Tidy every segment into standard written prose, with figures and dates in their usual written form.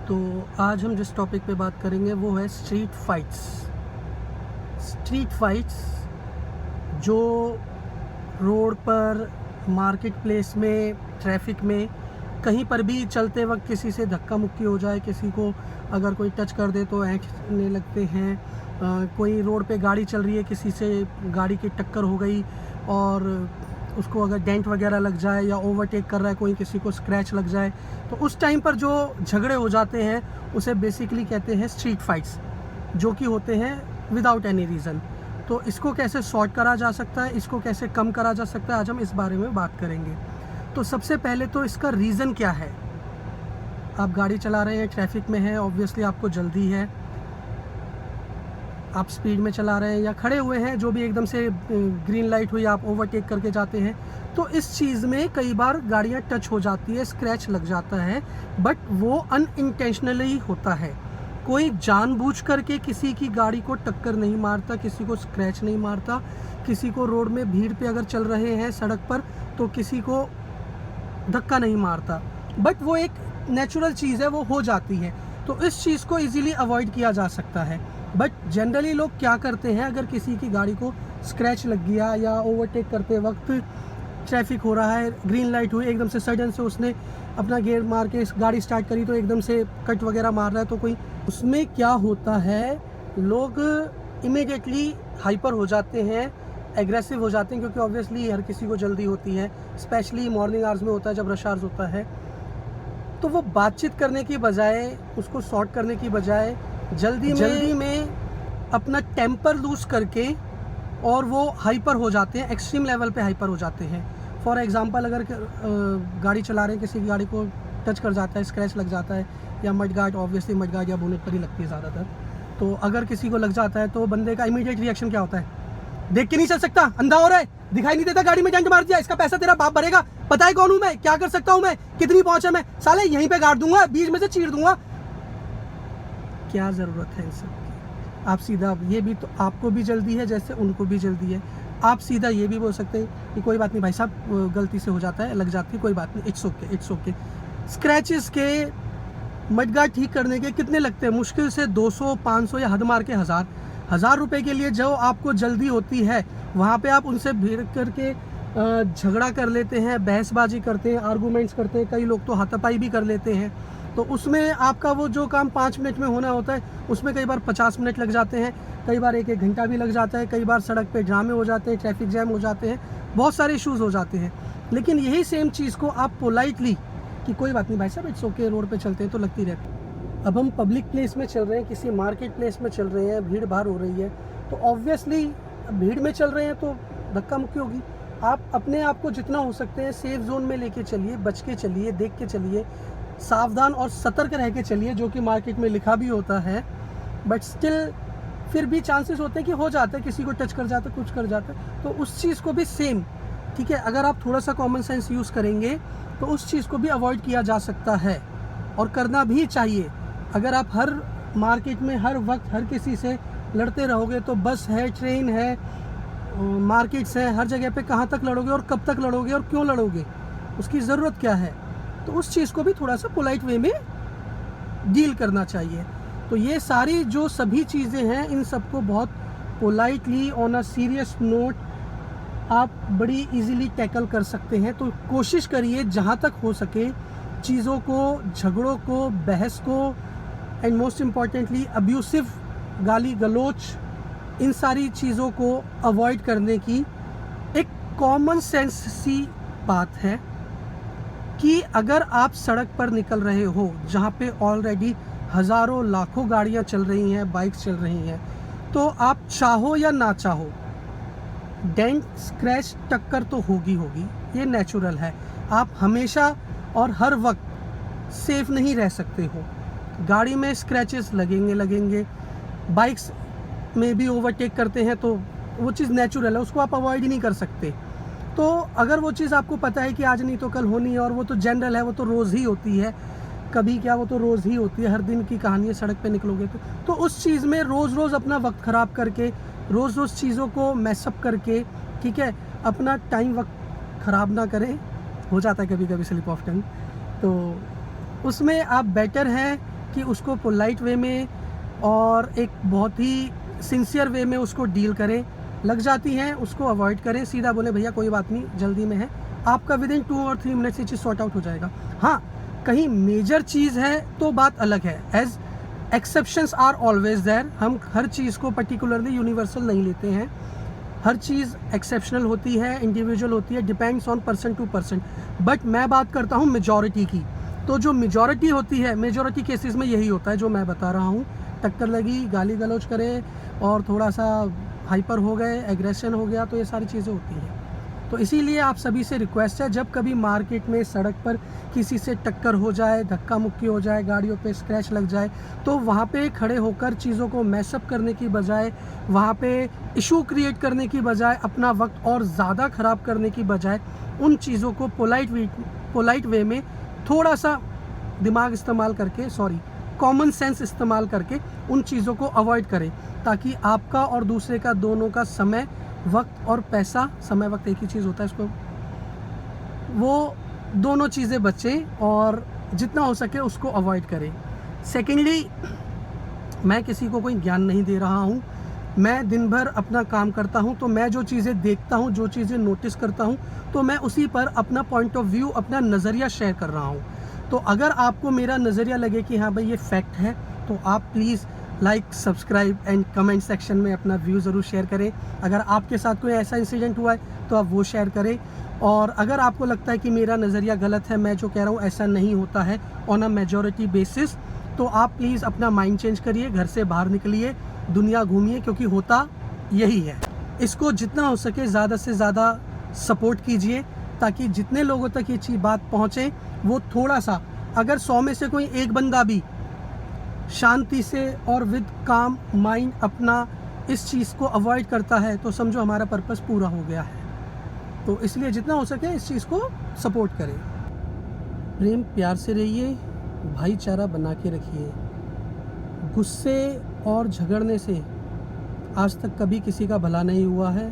तो आज हम जिस टॉपिक पे बात करेंगे वो है स्ट्रीट फाइट्स। स्ट्रीट फाइट्स जो रोड पर, मार्केट प्लेस में, ट्रैफिक में, कहीं पर भी चलते वक्त किसी से धक्का मुक्की हो जाए, किसी को अगर कोई टच कर दे तो ऐंठने लगते हैं। कोई रोड पे गाड़ी चल रही है, किसी से गाड़ी की टक्कर हो गई और उसको अगर डेंट वगैरह लग जाए या ओवरटेक कर रहा है कोई, किसी को स्क्रैच लग जाए, तो उस टाइम पर जो झगड़े हो जाते हैं उसे बेसिकली कहते हैं स्ट्रीट फाइट्स, जो कि होते हैं विदाउट एनी रीज़न। तो इसको कैसे सॉर्ट करा जा सकता है, इसको कैसे कम करा जा सकता है, आज हम इस बारे में बात करेंगे। तो सबसे पहले तो इसका रीज़न क्या है। आप गाड़ी चला रहे हैं, ट्रैफिक में हैं, ऑब्वियसली आपको जल्दी है, आप स्पीड में चला रहे हैं या खड़े हुए हैं, जो भी एकदम से ग्रीन लाइट हुई आप ओवरटेक करके जाते हैं, तो इस चीज़ में कई बार गाड़ियां टच हो जाती है, स्क्रैच लग जाता है, बट वो अनइंटेंशनली होता है। कोई जानबूझ करके किसी की गाड़ी को टक्कर नहीं मारता, किसी को स्क्रैच नहीं मारता, किसी को रोड में भीड़ पे अगर चल रहे हैं सड़क पर तो किसी को धक्का नहीं मारता, बट वो एक नेचुरल चीज़ है, वो हो जाती है। तो इस चीज़ को इजीली अवॉइड किया जा सकता है। बट जनरली लोग क्या करते हैं, अगर किसी की गाड़ी को स्क्रैच लग गया या ओवरटेक करते वक्त ट्रैफिक हो रहा है, ग्रीन लाइट हुई, एकदम से सडन से उसने अपना गियर मार के गाड़ी स्टार्ट करी तो एकदम से कट वगैरह मार रहा है, तो कोई उसमें क्या होता है, लोग इमीडिएटली हाइपर हो जाते हैं, एग्रेसिव हो जाते हैं, क्योंकि ऑब्वियसली हर किसी को जल्दी होती है, स्पेशली मॉर्निंग आवर्स में होता है जब रश आवर्स होता है। तो वो बातचीत करने की बजाय, उसको सॉर्ट करने की बजाय जल्दी में अपना टेम्पर लूज करके और वो हाइपर हो जाते हैं, एक्सट्रीम लेवल पे हाइपर हो जाते हैं। फॉर एग्जांपल, अगर गाड़ी चला रहे हैं, किसी की गाड़ी को टच कर जाता है, स्क्रैच लग जाता है, या मडगार्ड, ऑब्वियसली मडगार्ड या बोनेट पर ही लगती है ज़्यादातर, तो अगर किसी को लग जाता है तो बंदे का इमीडिएट रिएक्शन क्या होता है, देख के नहीं चल सकता, अंधा हो रहा है, दिखाई नहीं देता, गाड़ी में डेंट मार दिया, इसका पैसा तेरा बाप भरेगा, पता है कौन हूं मैं, क्या कर सकता हूं मैं, कितनी पहुंच है मैं, साले यहीं पे गाड़ दूंगा, बीच में से चीर दूंगा। क्या ज़रूरत है इन सब की। आप सीधा, ये भी तो आपको भी जल्दी है जैसे उनको भी जल्दी है, आप सीधा ये भी बोल सकते हैं कि कोई बात नहीं भाई साहब, गलती से हो जाता है, लग जाती है, कोई बात नहीं, it's okay, it's okay. Scratches के, मडगार्ड ठीक करने के कितने लगते हैं, मुश्किल से 200, 500 या हद मार के 1000 रुपए के लिए जो आपको जल्दी होती है, वहाँ पे आप उनसे भीड़ करके झगड़ा कर लेते हैं, बहसबाजी करते हैं, आर्गूमेंट्स करते हैं, कई लोग तो हाथापाई भी कर लेते हैं। तो उसमें आपका वो जो काम 5 मिनट में होना होता है, उसमें कई बार 50 मिनट लग जाते हैं, कई बार 1-1 घंटा भी लग जाता है, कई बार सड़क पे ड्रामे हो जाते हैं, ट्रैफिक जैम हो जाते हैं, बहुत सारे इश्यूज़ हो जाते हैं। लेकिन यही सेम चीज़ को आप पोलाइटली कि कोई बात नहीं भाई साहब, इट्स ओके, रोड पे चलते हैं तो लगती रहती है। अब हम पब्लिक प्लेस में चल रहे हैं, किसी मार्केट प्लेस में चल रहे हैं, भीड़ भाड़ हो रही है, तो ऑब्वियसली भीड़ में चल रहे हैं तो धक्का मुक्की होगी। आप अपने आप को जितना हो सकते हैं सेफ जोन में लेके चलिए, बच के चलिए, देख के चलिए, सावधान और सतर्क रह के चलिए, जो कि मार्केट में लिखा भी होता है, बट स्टिल फिर भी चांसेस होते हैं कि हो जाता है, किसी को टच कर जाता है, कुछ कर जाता है, तो उस चीज़ को भी सेम, ठीक है, अगर आप थोड़ा सा कॉमन सेंस यूज़ करेंगे तो उस चीज़ को भी अवॉइड किया जा सकता है और करना भी चाहिए। अगर आप हर मार्केट में हर वक्त हर किसी से लड़ते रहोगे तो बस है, ट्रेन है, मार्केट्स हैं, हर जगह पे कहाँ तक लड़ोगे और कब तक लड़ोगे और क्यों लड़ोगे, उसकी ज़रूरत क्या है। तो उस चीज़ को भी थोड़ा सा पोलाइट वे में डील करना चाहिए। तो ये सारी जो सभी चीज़ें हैं, इन सबको बहुत politely on a serious note आप बड़ी इजीली टैकल कर सकते हैं। तो कोशिश करिए जहाँ तक हो सके चीज़ों को, झगड़ों को, बहस को, एंड मोस्ट इम्पॉर्टेंटली अब्यूसिव गाली गलोच, इन सारी चीज़ों को अवॉइड करने की एक कॉमन सेंस सी बात है कि अगर आप सड़क पर निकल रहे हो जहाँ पे ऑलरेडी हज़ारों लाखों गाड़ियाँ चल रही हैं, बाइक्स चल रही हैं, तो आप चाहो या ना चाहो डेंट, स्क्रैच, टक्कर तो होगी, ये नेचुरल है। आप हमेशा और हर वक्त सेफ नहीं रह सकते हो, गाड़ी में स्क्रैचेस लगेंगे, बाइक्स में भी ओवरटेक करते हैं, तो वो चीज़ नेचुरल है, उसको आप अवॉइड ही नहीं कर सकते। तो अगर वो चीज़ आपको पता है कि आज नहीं तो कल होनी है, और वो तो जनरल है, वो तो रोज़ ही होती है, कभी क्या, वो तो रोज़ ही होती है, हर दिन की कहानी है, सड़क पे निकलोगे तो उस चीज़ में रोज़ अपना वक्त ख़राब करके, रोज़ चीज़ों को मैसअप करके, ठीक है, अपना टाइम वक्त ख़राब ना करें, हो जाता है कभी कभी स्लिप ऑफ टंग, तो उसमें आप बेटर हैं कि उसको पोलाइट वे में और एक बहुत ही सिंसियर वे में उसको डील करें। लग जाती हैं उसको अवॉइड करें, सीधा बोले भैया कोई बात नहीं, जल्दी में है, आपका विदिन 2 और 3 मिनट से चीज़ सॉर्ट आउट हो जाएगा। हाँ, कहीं मेजर चीज़ है तो बात अलग है, as exceptions are always there. हम हर चीज़ को पर्टिकुलरली यूनिवर्सल नहीं लेते हैं, हर चीज़ एक्सेप्शनल होती है, इंडिविजुअल होती है, depends on person to person. But मैं बात करता हूँ मेजॉरिटी की, तो जो मेजॉरिटी होती है, मेजॉरिटी केसेस में यही होता है जो मैं बता रहा हूँ। टक्कर लगी, गाली गलौज करे और थोड़ा सा हाइपर हो गए, एग्रेशन हो गया, तो ये सारी चीज़ें होती हैं। तो इसीलिए आप सभी से रिक्वेस्ट है, जब कभी मार्केट में सड़क पर किसी से टक्कर हो जाए, धक्का मुक्की हो जाए, गाड़ियों पे स्क्रैच लग जाए, तो वहाँ पे खड़े होकर चीज़ों को मैसअप करने की बजाय, वहाँ पे इशू क्रिएट करने की बजाय, अपना वक्त और ज़्यादा ख़राब करने की बजाय, उन चीज़ों को पोलाइट वे में थोड़ा सा दिमाग इस्तेमाल करके, कॉमन सेंस इस्तेमाल करके उन चीज़ों को अवॉइड करें, ताकि आपका और दूसरे का, दोनों का समय, वक्त और पैसा, समय वक्त एक ही चीज़ होता है, इसको वो दोनों चीज़ें बचें और जितना हो सके उसको अवॉइड करें। सेकेंडली, मैं किसी को कोई ज्ञान नहीं दे रहा हूँ, मैं दिन भर अपना काम करता हूँ, तो मैं जो चीज़ें देखता हूँ, जो चीज़ें नोटिस करता हूँ, तो मैं उसी पर अपना पॉइंट ऑफ व्यू, अपना नज़रिया शेयर कर रहा हूँ। तो अगर आपको मेरा नज़रिया लगे कि हाँ भाई ये फैक्ट है, तो आप please like, subscribe and comment section में अपना व्यू ज़रूर शेयर करें। अगर आपके साथ कोई ऐसा इंसिडेंट हुआ है तो आप वो शेयर करें, और अगर आपको लगता है कि मेरा नज़रिया गलत है, मैं जो कह रहा हूँ ऐसा नहीं होता है ऑन अ मेजॉरिटी बेसिस, तो आप प्लीज़ अपना माइंड चेंज करिए, घर से बाहर निकलिए, दुनिया घूमिए, क्योंकि होता यही है। इसको जितना हो सके ज़्यादा से ज़्यादा सपोर्ट कीजिए, ताकि जितने लोगों तक ये चीज़ बात पहुँचे, वो थोड़ा सा, अगर 100 में से कोई एक बंदा भी शांति से और विद काम माइंड अपना इस चीज़ को अवॉइड करता है, तो समझो हमारा पर्पस पूरा हो गया है। तो इसलिए जितना हो सके इस चीज़ को सपोर्ट करें। प्रेम प्यार से रहिए, भाईचारा बना के रखिए। गुस्से और झगड़ने से आज तक कभी किसी का भला नहीं हुआ है।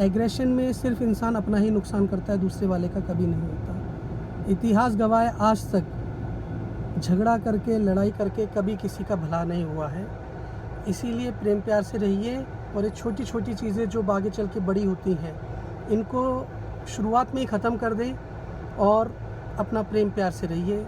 एग्रेशन में सिर्फ इंसान अपना ही नुकसान करता है, दूसरे वाले का कभी नहीं होता। इतिहास गवाह है, आज तक झगड़ा करके, लड़ाई करके कभी किसी का भला नहीं हुआ है। इसीलिए प्रेम प्यार से रहिए, और ये छोटी छोटी चीज़ें जो आगे चल के बड़ी होती हैं, इनको शुरुआत में ही ख़त्म कर दें और अपना प्रेम प्यार से रहिए।